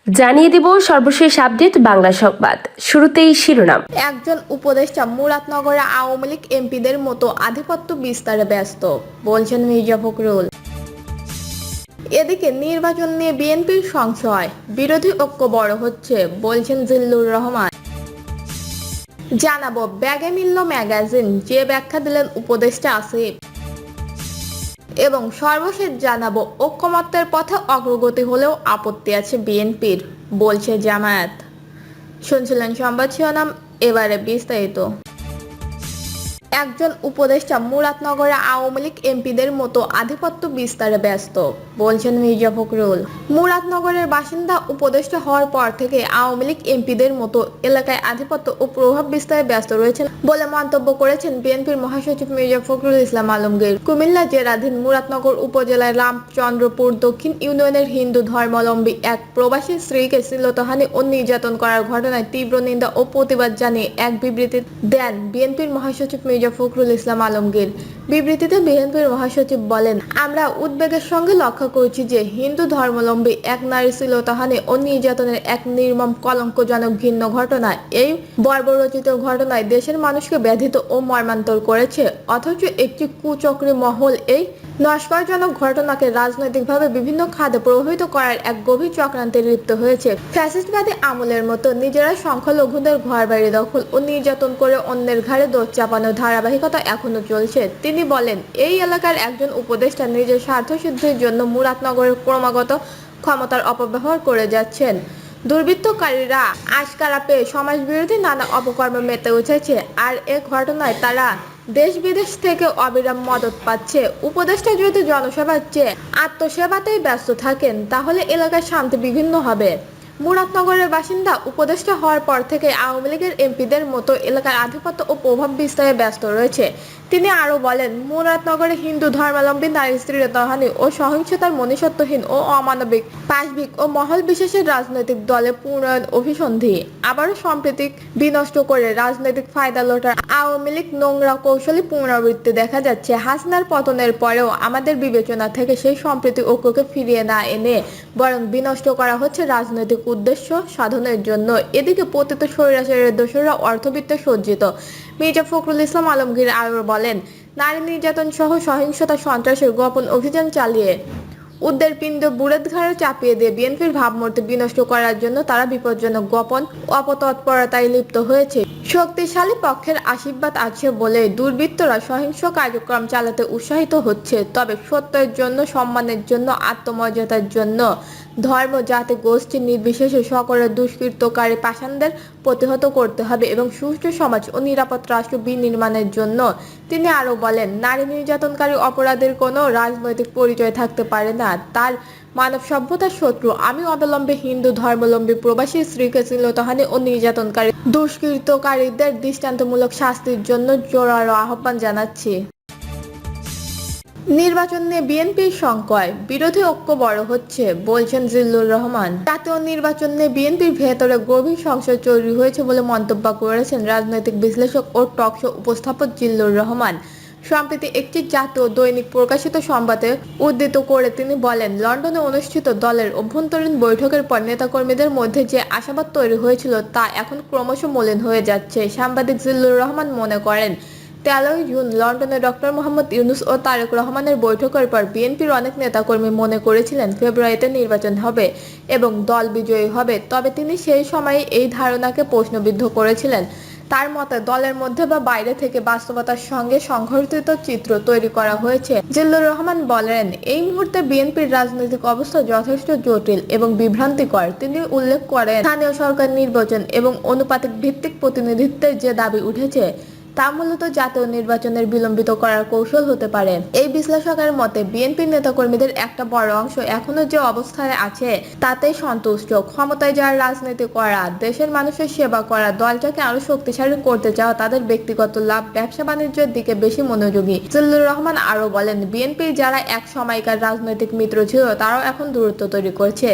জানিয়ে দিব সর্বশেষ আপডেট বাংলা সংবাদ। শুরুতেই শিরোনাম। একজন উপদেষ্টা মুরাদনগরে আওয়ামী লীগ এমপিদের মতো আধিপত্য বিস্তারে ব্যস্ত, বলছেন মির্জা ফখরুল। এদিকে নির্বাচন নিয়ে বিএনপির সংশয়, বিরোধী ঐক্য বড় হচ্ছে, বলছেন জিল্লুর রহমান। জানাবো ব্যাগে মিলল ম্যাগাজিন, যে ব্যাখ্যা দিলেন উপদেষ্টা আসিফ। এবং সর্বশেষ জানাবো ঐক্যমত্যের পথে অগ্রগতি হলেও আপত্তি আছে বিএনপির, বলছে জামায়াত। শুনছিলেন সংবাদ শিরোনাম, এবারে বিস্তারিত। একজন উপদেষ্টা মুরাদনগরে আওয়ামী লীগ এমপিদের মতো আধিপত্য বিস্তারে ব্যস্ত, বলছেন মির্জা ফখরুল। মুরাদনগরের বাসিন্দা উপদেষ্টা হওয়ার পর থেকে আওয়ামী লীগ এমপিদের মতো এলাকায় আধিপত্য ও প্রভাব বিস্তারে ব্যস্ত রয়েছেন বলে মন্তব্য করেছেন বিএনপির মহাসচিব মির্জা ফখরুল ইসলাম আলমগীর। কুমিল্লা জেলাধীন মুরাদনগর উপজেলার রামচন্দ্রপুর দক্ষিণ ইউনিয়নের হিন্দু ধর্মাবলম্বী এক প্রবাসী স্ত্রীকে শ্লীলতাহানি ও নির্যাতন করার ঘটনায় তীব্র নিন্দা ও প্রতিবাদ জানিয়ে এক বিবৃতি দেন বিএনপির মহাসচিব মির্জা ফখরুল ইসলাম আলমগীর। বিবৃতিতে বিএনপির মহাসচিব বলেন, আমরা উদ্বেগের সঙ্গে লক্ষ্য করছি যে হিন্দু ধর্মাবলম্বী এক নারী শ্লীলতাহানি ও নির্যাতনের এক নির্মম কলঙ্কজনক ঘৃণ্য ঘটনা। এই বর্বরচিত ঘটনায় দেশের মানুষকে ব্যথিত ও মর্মান্তর করেছে, অথচ একটি কুচক্রী মহল এই নস্করজনক ঘটনাকে রাজনৈতিকভাবে বিভিন্ন খাতে প্রভাবিত করার এক গভীর চক্রান্তে লিপ্ত হয়েছে। ফ্যাসিস্টবাদী আমলের মতো নিজেরা সংখ্যালঘুদের ঘরবাড়ি দখল ও নির্যাতন করে অন্যের ঘাড়ে দোষ চাপানোর ধারাবাহিকতা এখনো চলছে। তিনি বলেন, এই এলাকার একজন উপদেষ্টা নিজের স্বার্থসিদ্ধির জন্য মুরাদনগরের ক্রমাগত ক্ষমতার অপব্যবহার করে যাচ্ছেন। দুর্বৃত্তকারীরা আশকারা পেয়ে সমাজবিরোধী নানা অপকর্মে মেতে উঠেছে, আর এ ঘটনায় তারা দেশ বিদেশ থেকে অবিরাম মদত পাচ্ছে। উপদেষ্টা যদি জনসেবার চেয়ে আত্মসেবাতেই ব্যস্ত থাকেন, তাহলে এলাকার শান্তি বিঘ্ন হবে। মুরাদনগরের বাসিন্দা উপদেষ্টা হওয়ার পর থেকে আওয়ামী লীগের এমপিদের মতো এলাকার আধিপত্য ও প্রভাব বিস্তারে ব্যস্ত রয়েছে। তিনি আরও বলেন, মুরাদনগরে হিন্দু ধর্মাবলম্বী নারী শ্লীলতাহানি ও সহিংসতার মনুষ্যত্বহীন ও অমানবিক পাশবিক ও মহল বিশেষের রাজনৈতিক দলের পুনরায়ণ অভিসন্ধি আবারও সম্প্রীতি বিনষ্ট করে রাজনৈতিক ফায়দা লোটার আওয়ামী লীগ নোংরা কৌশলী পুনরাবৃত্তি দেখা যাচ্ছে। হাসিনার পতনের পরেও আমাদের বিবেচনা থেকে সেই সম্প্রীতি ঐক্যকে ফিরিয়ে না এনে বরং বিনষ্ট করা হচ্ছে রাজনৈতিক উদ্দেশ্য সাধনের জন্য। এদিকে পতিত স্বৈরাচারের দোসররা অর্থবিত্তে সজ্জিত। মির্জা ফখরুল ইসলাম আলমগীর আরও বলেন, নারী নির্যাতন সহ সহিংসতা সন্ত্রাসের গোপন অভিযান চালিয়ে উদ্দের পিণ্ড বুড়ের ঘাড়ে চাপিয়ে দিয়ে বিএনপির ভাবমূর্তি বিনষ্ট করার জন্য তারা বিপজ্জনক গোপন অপতৎপরতায় লিপ্ত হয়েছে। শক্তিশালী পক্ষের আশীর্বাদ আছে বলে দুর্বৃত্তরা সহিংস কার্যক্রম চালাতে উৎসাহিত হচ্ছে। তবে সত্যের জন্য, সম্মানের জন্য, আত্মমর্যাদার জন্য ধর্ম, জাতি, গোষ্ঠী নির্বিশেষে সকলের দুষ্কৃতকারী পাষাণদের প্রতিহত করতে হবে এবং সুষ্ঠু সমাজ ও নিরাপদ রাষ্ট্র বিনির্মাণের জন্য। তিনি আরও বলেন, নারী নির্যাতনকারী অপরাধের কোনো রাজনৈতিক পরিচয় থাকতে পারে না। তার মানব সভ্যতার শত্রু আমি অবলম্বী হিন্দু ধর্মাবলম্বী প্রবাসী স্ত্রীকে শ্লীলতাহানি ও নির্যাতনকারী দুষ্কৃতকারীদের দৃষ্টান্তমূলক শাস্তির জন্য জোরালো আহ্বান জানাচ্ছি। নির্বাচন নিয়ে বিএনপির সংশয়, বিরোধী ঐক্য বড় হচ্ছে, বলছেন জিল্লুর রহমান। জাতীয় নির্বাচন নিয়ে বিএনপির ভেতরে গভীর সংশয় তৈরি হয়েছে বলে মন্তব্য করেছেন রাজনৈতিক বিশ্লেষক ও টকশো উপস্থাপক জিল্লুর রহমান। সম্প্রতি একটি জাতীয় দৈনিক প্রকাশিত সংবাদে উদ্ধৃত করে তিনি বলেন, লন্ডনে অনুষ্ঠিত দলের অভ্যন্তরীণ বৈঠকের পর নেতাকর্মীদের মধ্যে যে আশাবাদ তৈরি হয়েছিল তা এখন ক্রমশ মলিন হয়ে যাচ্ছে। সাংবাদিক জিল্লুর রহমান মনে করেন, 13 জুন লন্ডনে ডক্টর মোহাম্মদ ইউনূস ও তারেক রহমানের বৈঠকের পর বিএনপির অনেক নেতাকর্মী মনে করেছিলেন ফেব্রুয়ারিতে নির্বাচন হবে এবং দল বিজয়ী হবে। তবে তিনি সেই সময়ে এই ধারণাকে প্রশ্নবিদ্ধ করেছিলেন। তার মতে দলের মধ্যে বা বাইরে থেকে বাস্তবতার সঙ্গে সংঘটিত চিত্র তৈরি করা হয়েছে। জিল্লুর রহমান বলেন, এই মুহূর্তে বিএনপির রাজনৈতিক অবস্থা যথেষ্ট জটিল এবং বিভ্রান্তিকর। তিনি উল্লেখ করেন, স্থানীয় সরকার নির্বাচন এবং অনুপাতিক ভিত্তিক প্রতিনিধিত্বের যে দাবি উঠেছে তা মূলত জাতীয় নির্বাচনের বিলম্বিত করার কৌশল হতে পারে। এই বিশ্লেষকের মতে বিএনপির নেতাকর্মীদের একটা বড় অংশ এখনো যে অবস্থায় আছে তাতেই সন্তুষ্ট। ক্ষমতায় যাওয়ার রাজনীতি করা, দেশের মানুষের সেবা করা, দলটাকে আরো শক্তিশালী করতে চাওয়া তাদের ব্যক্তিগত লাভ, ব্যবসা বাণিজ্যের দিকে বেশি মনোযোগী। জিল্লুর রহমান আরও বলেন, বিএনপির যারা এক সময়কার রাজনৈতিক মিত্র ছিল তারাও এখন দূরত্ব তৈরি করছে।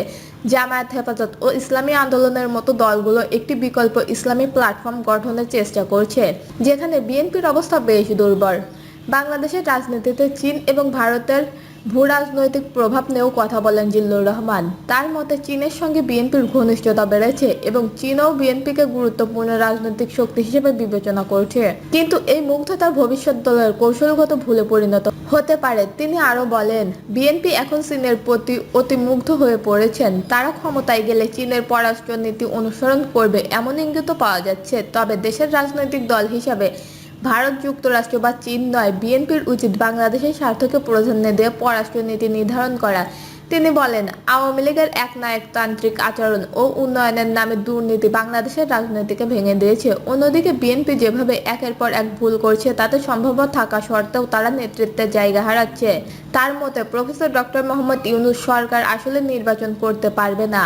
জামায়াত, হেফাজত ও ইসলামী আন্দোলনের মতো দলগুলো একটি বিকল্প ইসলামী প্ল্যাটফর্ম গঠনের চেষ্টা করছে, যেখানে বিএনপির অবস্থা বেশ দুর্বল। বাংলাদেশের রাজনীতিতে চীন এবং ভারতের ভূ রাজনৈতিক প্রভাব নিয়েও কথা বলেন জিল্লুর রহমান। তার মতে চীনের সঙ্গে বিএনপির ঘনিষ্ঠতা বেড়েছে এবং চীনও বিএনপিকে গুরুত্বপূর্ণ রাজনৈতিক শক্তি হিসেবে বিবেচনা করছে, কিন্তু এই মুগ্ধতার ভবিষ্যৎ দলের কৌশলগত ভুলে পরিণত হতে পারে। তিনি আরো বলেন, বিএনপি এখন চীনের প্রতি অতি মুগ্ধ হয়ে পড়েছেন। তারা ক্ষমতায় গেলে চীনের পররাষ্ট্র নীতি অনুসরণ করবে এমন ইঙ্গিতও পাওয়া যাচ্ছে। তবে দেশের রাজনৈতিক দল হিসাবে ভারত, যুক্তরাষ্ট্র বা চীন নয়, বিএনপির উচিত বাংলাদেশের স্বার্থকে প্রাধান্য দিয়ে পররাষ্ট্র নীতি নির্ধারণ করা। তিনি বলেন, আওয়ামী লীগের একনায়কতান্ত্রিক আচরণ ও উন্নয়নের নামে দুর্নীতি বাংলাদেশের রাজনীতিকে ভেঙে দিয়েছে। অন্যদিকে বিএনপি যেভাবে একের পর এক ভুল করছে তাতে সম্ভব থাকা সত্ত্বেও তারা নেতৃত্বের জায়গা হারাচ্ছে। তার মতে প্রফেসর ডক্টর মোহাম্মদ ইউনূস সরকার আসলে নির্বাচন করতে পারবে না।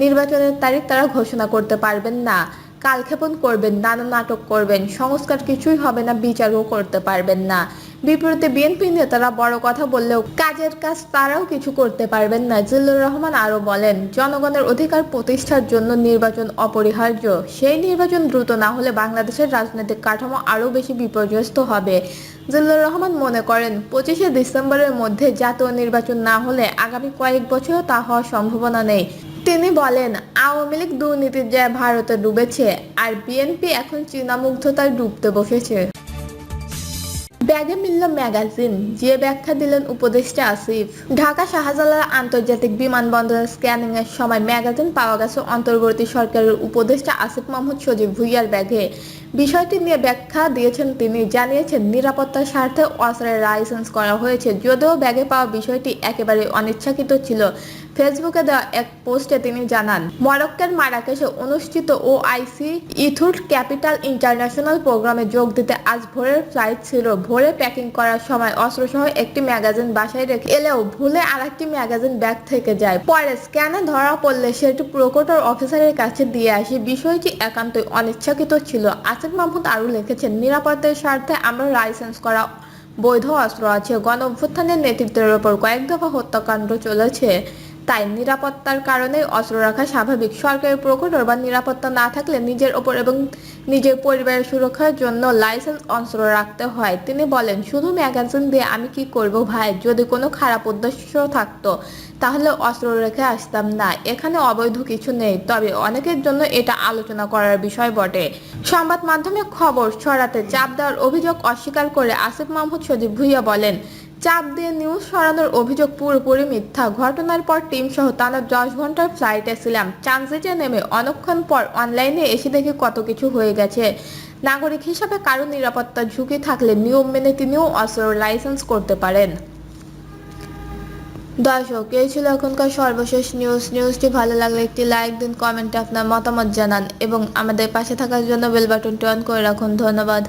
নির্বাচনের তারিখ তারা ঘোষণা করতে পারবেন না, কালক্ষেপণ করবেন, নানা নাটক করবেন, সংস্কার কিছুই হবে না, বিচারও করতে পারবেন না। বিপরীতে বিএনপি নেতারা বড় কথা বললেও কাজের কাজ তারাও কিছু করতে পারবেন না। জিল্লুর রহমান আরো বলেন, জনগণের অধিকার প্রতিষ্ঠার জন্য নির্বাচন অপরিহার্য। সেই নির্বাচন দ্রুত না হলে বাংলাদেশের রাজনৈতিক কাঠামো আরো বেশি বিপর্যস্ত হবে। জিল্লুর রহমান মনে করেন, 25শে ডিসেম্বরের মধ্যে জাতীয় নির্বাচন না হলে আগামী কয়েক বছরও তা হওয়ার সম্ভাবনা নেই। তিনি বলেন, আওয়ামী লীগ দুর্নীতির যায় ভারতে ডুবেছে, আর বিএনপি এখন চীনা মুগ্ধতায় ডুবতে বসেছে। ব্যাগে মিলল ম্যাগাজিন, যে ব্যাখ্যা দিলেন উপদেষ্টা আসিফ। ঢাকা শাহজালাল আন্তর্জাতিক বিমানবন্দরের স্ক্যানিং এর সময় ম্যাগাজিন পাওয়া গেছে অন্তর্বর্তী সরকারের উপদেষ্টা আসিফ মাহমুদ সজীব ভুঁইয়ার ব্যাগে। বিষয়টি নিয়ে ব্যাখ্যা দিয়েছেন তিনি। জানিয়েছেন, নিরাপত্তার স্বার্থে অস্ত্রের লাইসেন্স করা হয়েছে, যদিও ব্যাগে পাওয়া বিষয়টি একেবারে অনিচ্ছাকৃত ছিল। ফেসবুকে দেওয়া এক পোস্টে তিনি জানান, মরক্কোর মারাকেশে অনুষ্ঠিত ওআইসি ইথুট ক্যাপিটাল ইন্টারন্যাশনাল প্রোগ্রামে যোগ দিতে আজ ভোরের ফ্লাইট ছিল। ভোরে প্যাকিং করার সময় অস্ত্রসহ একটি ম্যাগাজিন বাসায় রেখে এলেও ভুলে আরেকটি ম্যাগাজিন ব্যাগ থেকে যায়। পরে স্ক্যানে ধরা পড়লে সেটি প্রকৌশল অফিসারের কাছে দিয়ে আসি। বিষয়টি একান্তই অনিচ্ছাকৃত ছিল। আসিফ মাহমুদ আরও লিখেছেন, নিরাপত্তার স্বার্থে আমরা লাইসেন্স করা বৈধ অস্ত্র আছে। গণ অভ্যুত্থানের নেতৃত্বের ওপর কয়েক দফা হত্যাকাণ্ড চলেছে, তাই নিরাপত্তার কারণে অস্ত্র রাখা স্বাভাবিক। সরকারি প্রকৌশল বা নিরাপত্তা না থাকলে নিজের ওপর এবং নিজের পরিবারের সুরক্ষার জন্য লাইসেন্স অস্ত্র রাখতে হয়। তিনি বলেন, শুধু ম্যাগাজিন দিয়ে আমি কি করব ভাই? যদি কোনো খারাপ উদ্দেশ্য থাকতো তাহলে অস্ত্র রেখে আসতাম না। এখানে অবৈধ কিছু নেই, তবে অনেকের জন্য এটা আলোচনা করার বিষয় বটে। সংবাদ মাধ্যমে খবর ছড়াতে চাপ দেওয়ার অভিযোগ অস্বীকার করে আসিফ মাহমুদ সজীব ভুঁইয়া বলেন, চাপ দিয়ে নিউজ ছড়ানোর অভিযোগ পুরোপুরি মিথ্যা। ঘটনার পর টিম সহ টানা 10 ঘন্টার ফ্লাইটে ছিলাম। ট্রানজিটে নেমে অনেকক্ষণ পর অনলাইনে এসে দেখি কত কিছু হয়ে গেছে। নাগরিক হিসাবে কারো নিরাপত্তার ঝুঁকি থাকলে নিয়ম মেনে তিনিও অস্ত্র লাইসেন্স করতে পারেন। দর্শক, এই ছিল এখনকার সর্বশেষ নিউজটি ভালো লাগলে একটি লাইক দিন, কমেন্টে আপনার মতামত জানান এবং আমাদের পাশে থাকার জন্য বেল বাটনটি অন করে রাখুন। ধন্যবাদ।